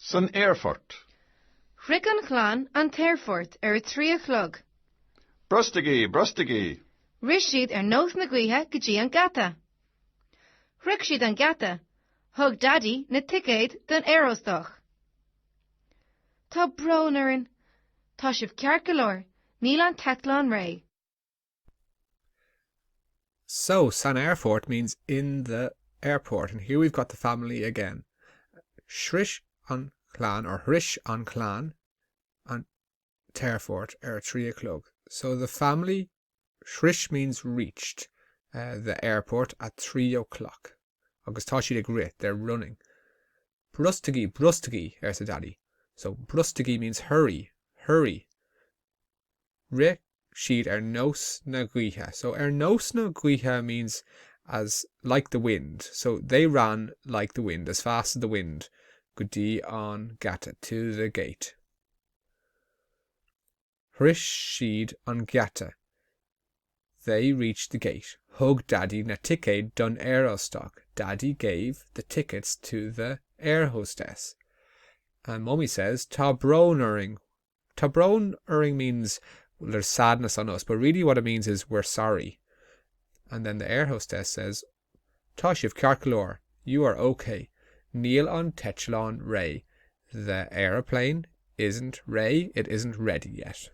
San Aerfort. Rick an Clan an Aerfort 3 o'clock. Brustigi, brustigi. Rish siad nos na gcuithe go dtí an gata. Rick siad an gata, thug daddy na ticéid don aerostoch. Tá bronarin, tá sibh cearcalóir, níl an tetlán ré. So, San Aerfort means in the airport, and here we've got the family again. Shrish an Clan, or Hrish an Clan, and Aerfort 3 o'clock. So the family, Shrish means reached the airport at 3 o'clock. Agus tá siad ag rit, they're running. Brustigi, brustigi, the daddy. So brustigi means hurry, hurry. Ri siad nos na gcuithe. So nos na gcuithe means as like the wind. So they ran like the wind, as fast as the wind. Go dtí an gata, to the gate. Hrish siad an gata. They reached the gate. Hug daddy na ticéid don aerostock. Daddy gave the tickets to the air hostess. And mummy says, tá bronaring. Tá bronaring means, well, there's sadness on us, but really what it means is we're sorry. And then the air hostess says, tá sibh cearcalóir, you are okay. Níl an tetlán ré. The aeroplane isn't ready, it isn't ready yet.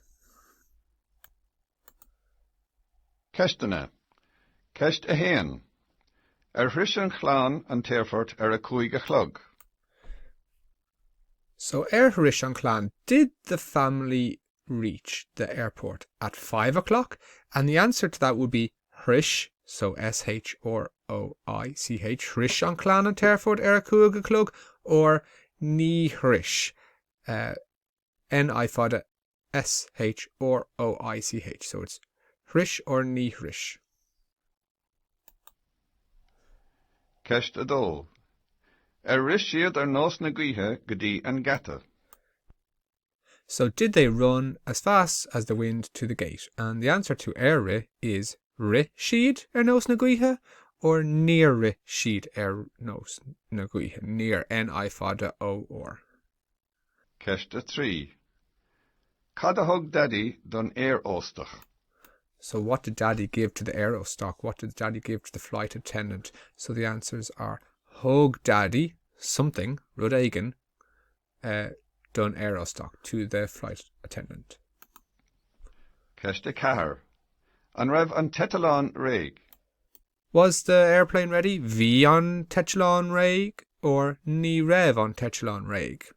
Ceistena. Ceist a héan. Hrish an Clan an Aerfort 5 o'clock. So Hrish an Clan, did the family reach the airport at 5 o'clock? And the answer to that would be Hrish, so S-H-R-O-I-C-H, Hrish an Clan an Aerfort 5 o'clock, or ní Hrish, N-I fada S-H-R-O-I-C-H. So it's Hrish or ní Hrish. Ceist a dó. Rish siad nos na gcuithe go dtí an gata. So did they run as fast as the wind to the gate? And the answer to ri is ri siad nos na gcuithe, or near ri siad nos na gcuithe. Near, N-I fada O-R. Ceist a 3. Cad a hug daddy don air óstach. So what did daddy give to the aerostock? What did daddy give to the flight attendant? So the answers are hug daddy, something, rud aigen, done aerostock, to the flight attendant. Ceist a 4. An raibh an tetlán réig. Was the airplane ready? Bhí an tetlán réig, or ní raibh an tetlán réig?